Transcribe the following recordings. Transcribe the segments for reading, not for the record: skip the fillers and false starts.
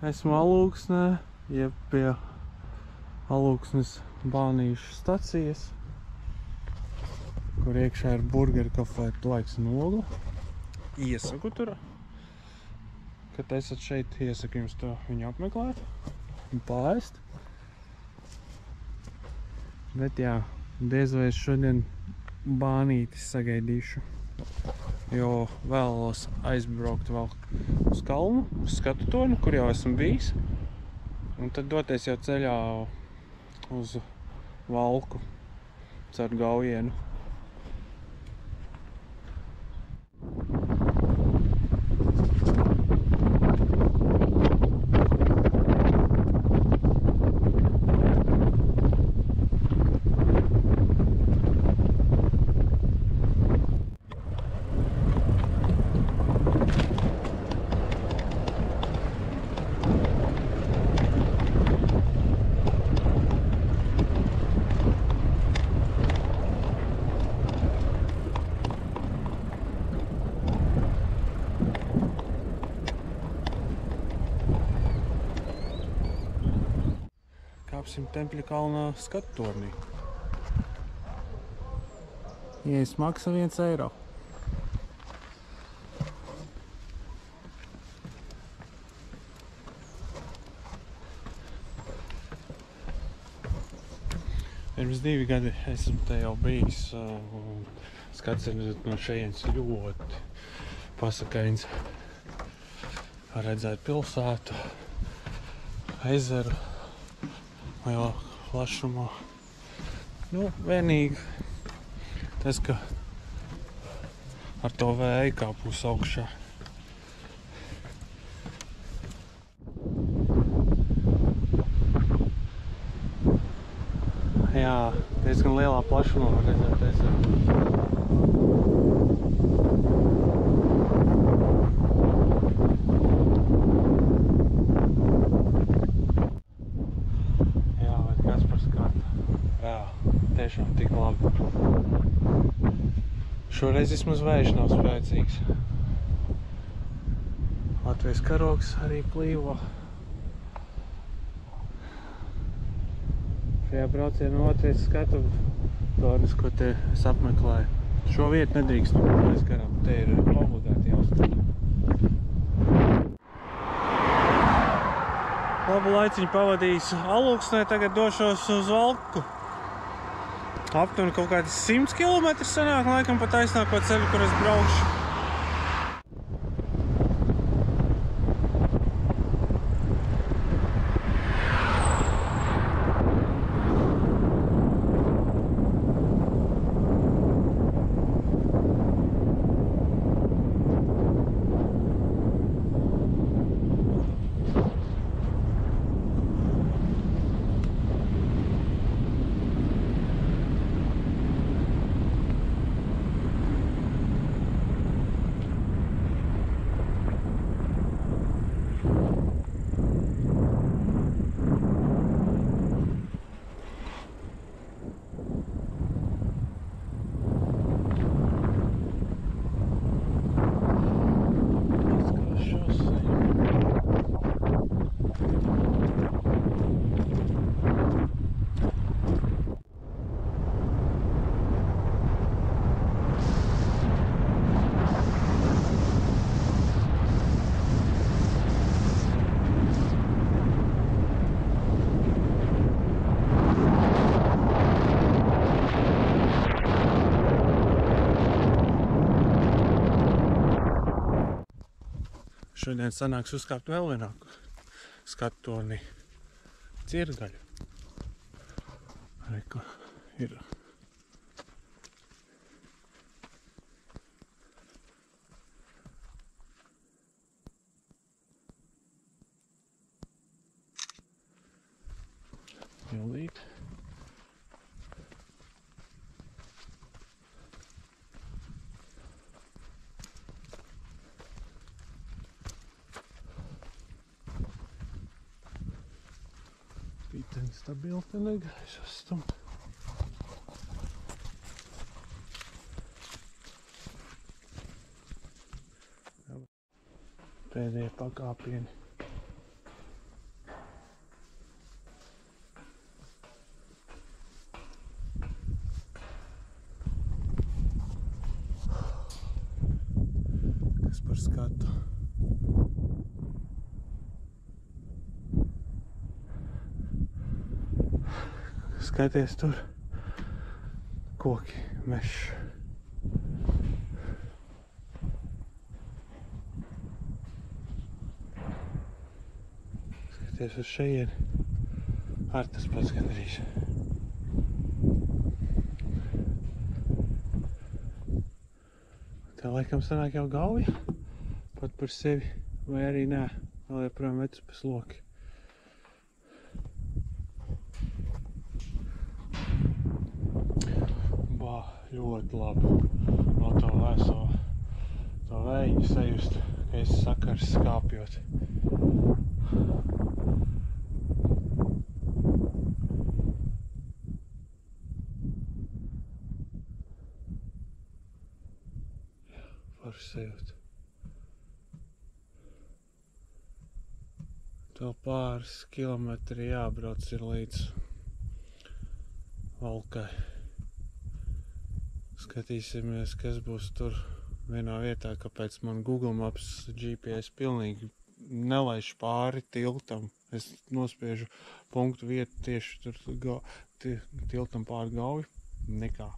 esmu Alūksnē, jeb pie Alūksnes Bānīšu stacijas, kur iekšā ir burgeru kafē Laiks un Ogla. Iesaku tur, kad esat šeit, iesaku jums to viņu apmeklēt un paēst. Bet jā, diez vai es šodien bānīti sagaidīšu, jo vēlos aizbraukt vēl uz kalnu, uz skatu torni, kur jau esmu bijis, un tad doties jau ceļā uz Valku caur Gaujienu. Kāpsim Tempļa kalnā skatu tornī. Ieejas maksa 1 eiro. Pirms 2 gadi esmu te jau bijis. Skats ir no šejienes ļoti pasakains. Redzēt pilsētu, ezeru lielā plašumā. Vienīgi tas, ka ar to vēju kāpūs augšā. Jā, diezgan lielā plašumā var redzēt ezeru. Tiešām tik labi. Šoreiz vismaz vējš nav spēcīgs. Latvijas karogs arī plīvo. Šajā braucienā Latvijas skatu tornis, ko te es apmeklēju. Šo vietu nedrīkst mēs garām. Te ir obligāti jāuzskata. Labu laiciņu pavadījis Alūksnē, tagad došos uz Valku. Aptuveni kaut kādi 100 km sanāk, laikam pa taisnāko ceļu, kur es braukšu. Šodien sanāks uzkāpt vēl vienā skatu tornī. Cirgaļu. Reku ir. Pilīt. Pīteni stabili te negaisu stumt. Pēdējie pakāpieni. skatu. Skaties tur. Koki, mežs. Skaties uz šejieni. Ar tas pats gandrīz. Tā laikam sanāk jau Gauja pat par sevi, vai arī nē, vēl joprojām Vecupes loki. Bā, ļoti labi no to vēso, to vēju sajust, ka esi sakars skāpjot. Sajūt. To pāris kilometri jābrauc ir līdz Valkai. Skatīsimies, kas būs tur vienā vietā, kāpēc man Google Maps GPS pilnīgi nelaiž pāri tiltam. Es nospiežu punktu vietu tieši tur tiltam pāri Gauju. Nekā.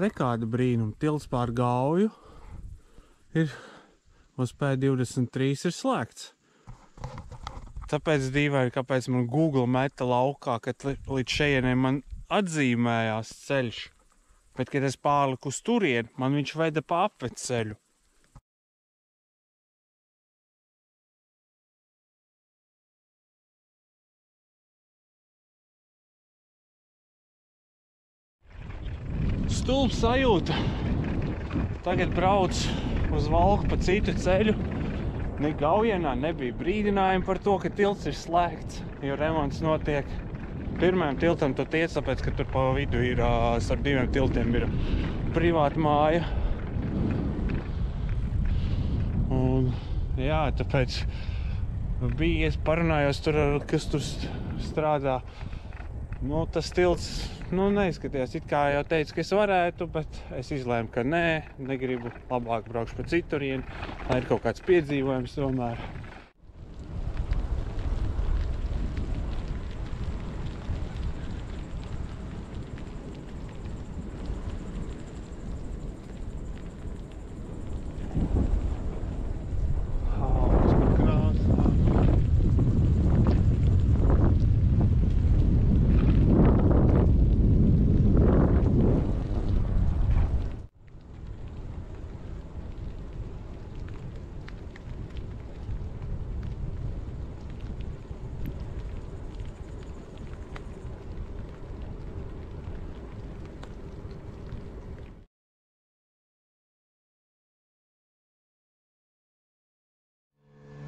Rekāda brīnuma, tilts pār Gauju ir uz P23 ir slēgts. Tāpēc dīvaini, kāpēc man Google meta laukā, kad līdz šejienei man atzīmējās ceļš, bet, kad es pārliku uz turieni, man viņš veda pa apveceļu. Stulba sajūta. Tagad brauc uz Valku pa citu ceļu. Ne Gaujienā nebija brīdinājumi par to, ka tilts ir slēgts, jo remonts notiek. Pirmajam tiltam tu tiec, tāpēc, ka tur pa vidu ir, starp diviem tiltiem ir privāta māja. Un, jā, tāpēc bija, es parunājos tur, kas tur strādā. Nu, tas tilts, neizskatījās, it kā jau teicu, ka es varētu, bet es izlēmu, ka nē, negribu, labāk braukšu pa citurieni, lai ir kaut kāds piedzīvojums tomēr.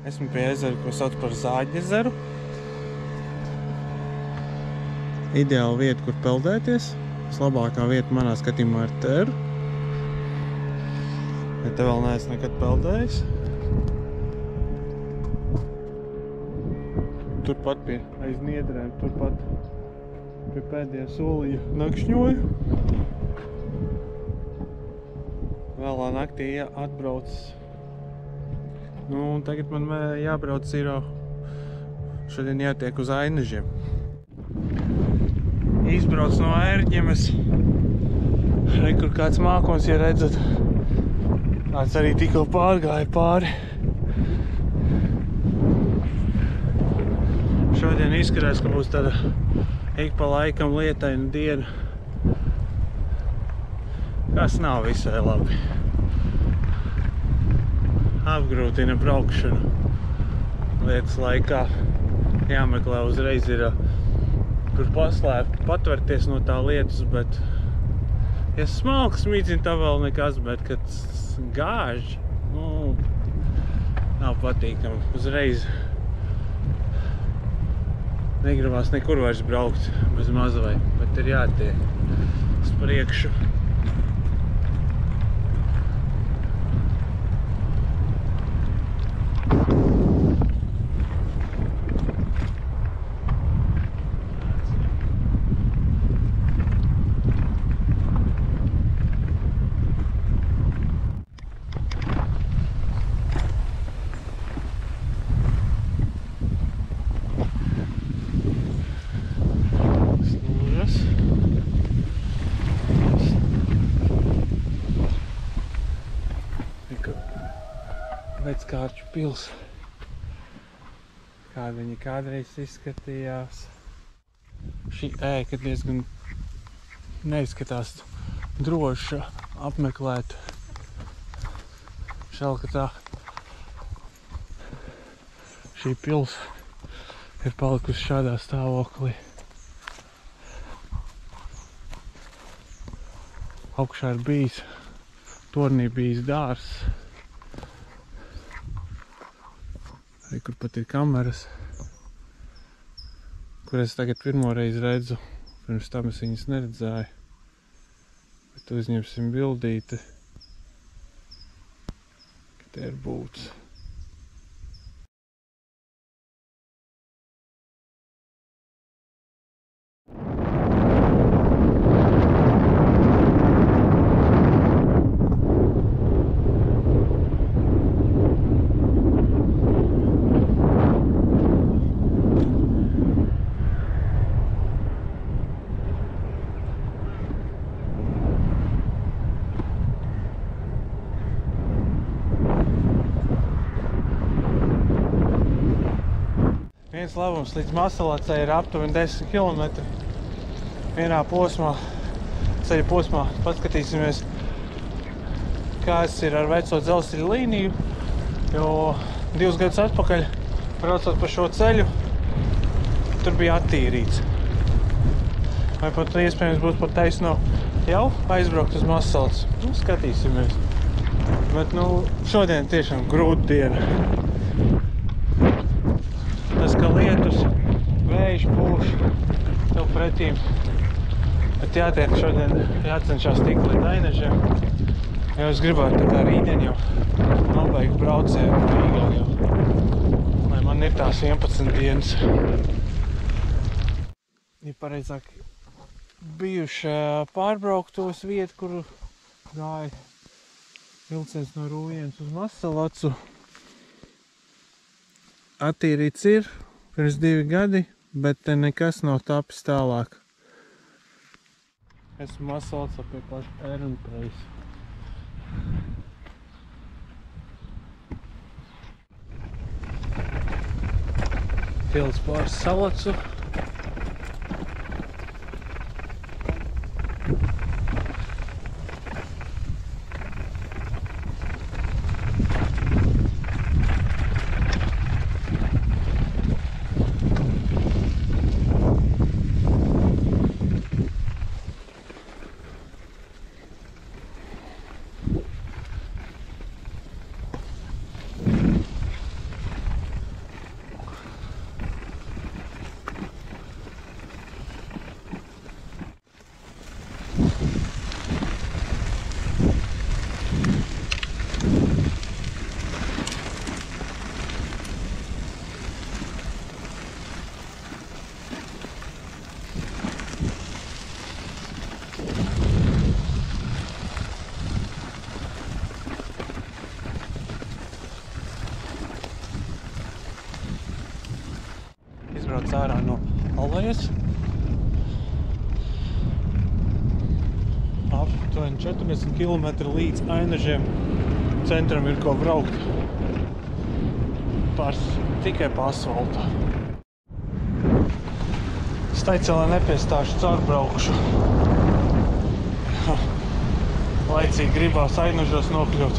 Esmu pie ezera, ko sauc par Zāģezeru. Ideāla vieta, kur peldēties. Vislabākā vieta manā skatījumā ir Teru. Ja te vēl neesmu nekad peldējis. Turpat pie aiz niedrēm, turpat pie pēdējā soliņa nakšņoju. Vēlā naktī atbraucis. Un tagad man jābrauc ir, šodien jātiek uz Ainežiem. Izbrauc no Ērģemes. Re, kur kāds mākons, ja redzat. Kāds arī tikko pārgāja pāri. Šodien izskatās, ka būs tāda ik pa laikam lietaina diena. Kas nav visai labi. Apgrūtina braukšanu. Lietas laikā jāmeklē uzreiz ir, kur patverties no tā lietas, bet ja smalks mīdzina, tā vēl nekas, bet kad gāž, nav patīkami. Uzreiz negribās nekur vairs braukt bez mazvai, bet ir jātiek uz priekšu. Veckārču pils. Kāda viņa kādreiz izskatījās. Šī ēka diezgan neizskatās droša apmeklēt. Žēl, ka tā šī pils ir palikusi šādā stāvoklī. Augšā ir bijis, tornī bijis dārs. Arī kur pat ir kameras, kur es tagad pirmoreiz redzu. Pirms tam es viņas neredzēju. Bet uzņemsim bildīti, ka te ir būts. Viens labums līdz Masalacei ir aptuveni 10 km. Vienā posmā, ceļa posmā, paskatīsimies, kāds ir ar veco dzelzceļa līniju, jo 2 gadus atpakaļ, braucot pa šo ceļu, tur bija attīrīts. Vai pat iespējams būs pat taisno jau aizbraukt uz Masalaci. Nu, skatīsimies. Bet, šodien tiešām grūta diena. Tas, ka lietus, vējš pūš tev pretīm, bet jātiek šodien, jācenšās tikt līdz Ainažiem. Jo es gribētu tā kā rītdien jau nobeigt braucienu Rīgā jau, lai man ir tās 11 dienas. Ja pareizāk bijuši pārbrauktos vietu, kur gāja vilciens no Rūjienas uz Masalacu. Attīrīts ir pirms 2 gadi, bet te nekas nav tapis tālāk. Esmu Masalacā pie paša Ehrenpreisa. Tilts pār Salacu. Izbrauc ārā no Alejas. Aptuveni 40 km līdz Ainažiem. Centram ir ko braukt. Tikai pa asfaltu. Staicelē nepiestāšu, caurbraukšu. Laicīgi gribās Ainažos nokļūt.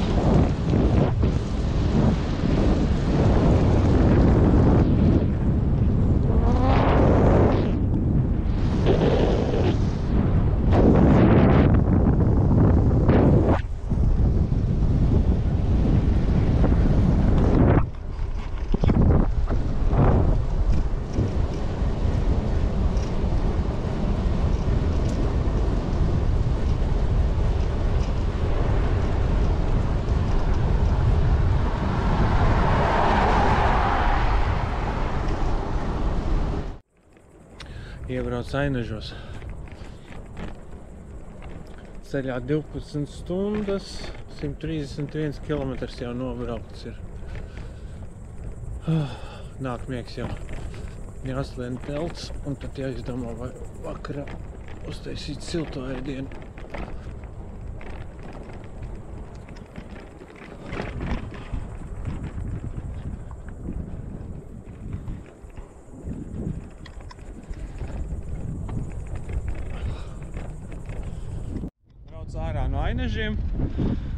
Iebrauc Ainažos. Ceļā 12 stundas, 131 km jau nobraukts ir. Nāk miegs jau. Jāslien telts, un tad jāizdomā, vai vakarā uztaisīt silto ēdienu. braucu ārā no Ainažiem.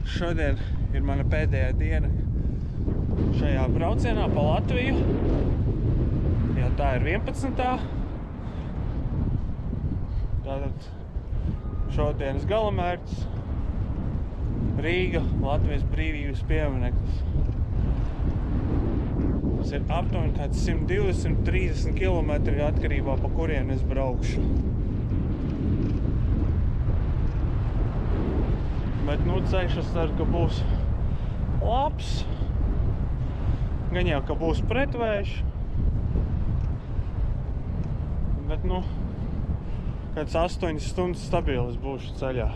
Šodien ir mana pēdējā diena šajā braucienā pa Latviju. Jā, tā ir 11. Tātad šodienas galamērķis Rīga, Latvijas brīvības piemineklis. Tas ir aptuveni kāds 120–130 km atkarībā, pa kurien es braukšu. Bet, ceļš es ceru, ka būs labs. Gan jau, ka būs pretvējš. Bet, kāds 8 stundas stabils būšu ceļā.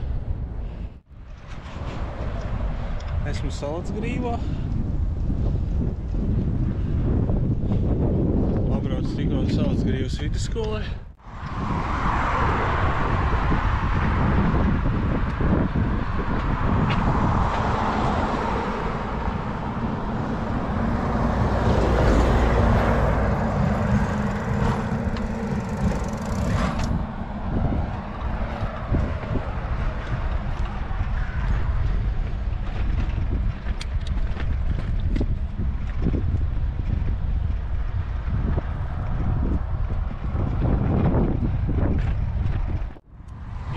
Esmu Salacgrīvā. Pabraucu tikko Salacgrīvas vidusskolē.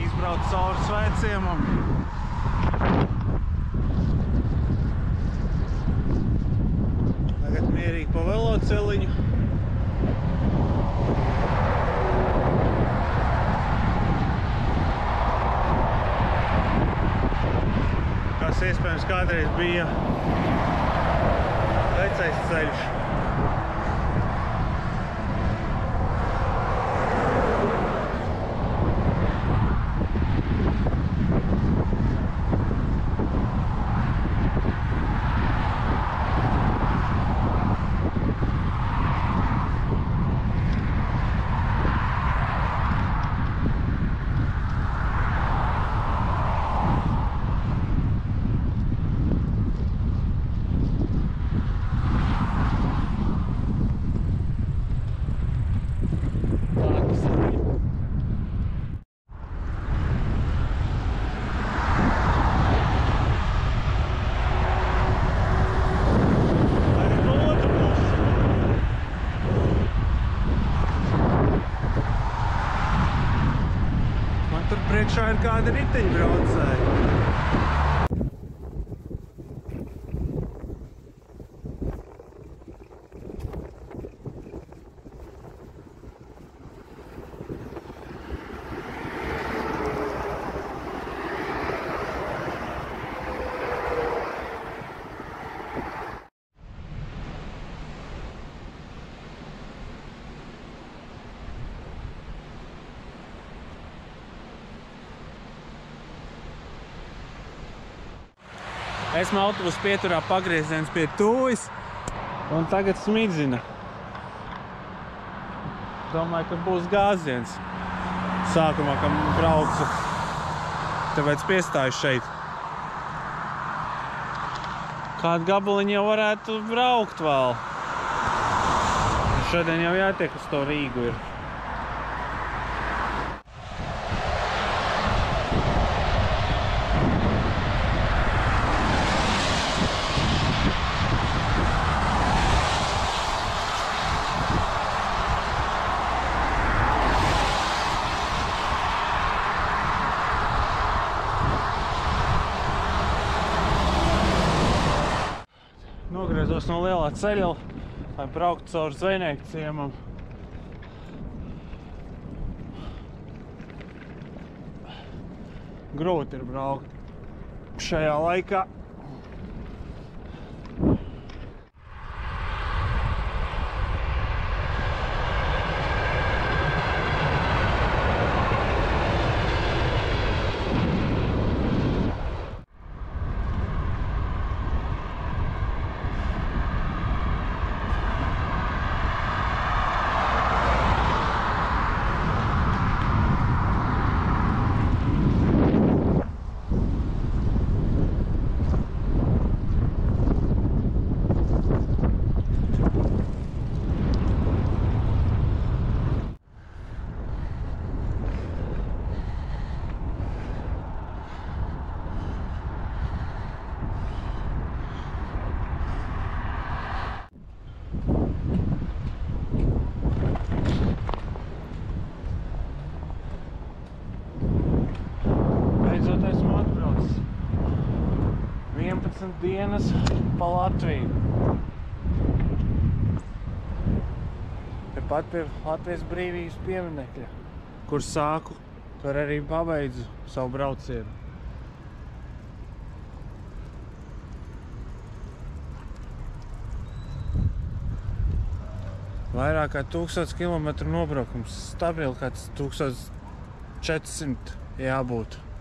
Izbraucu cauri Svētciemam. Tagad mierīgi pa veloceliņu. Kas iespējams kādreiz bija vecais ceļš. Tur priekšā ir kāda riteņbraucēja. Esmu autobusu pieturā pagrieziens pie Tūjas un tagad smidzina. Domāju, ka būs gāziens. Sākumā, kad braucu, tāpēc piestāju šeit. Kādu gabaliņu jau varētu braukt vēl. Šodien jau jātiek uz to Rīgu ir. Nogriezos no lielā ceļa, lai brauktu caur Zvejnieku ciemam. Grūti ir braukt šajā laikā. šeit esmu atbraucis 11 dienas pa Latviju. Tepat pie Latvijas brīvības pieminekļa, kur sāku, tur arī pabeidzu savu braucienu. Vairāk kā 1000 km nobraukums, stabili kāds 1400 jābūt.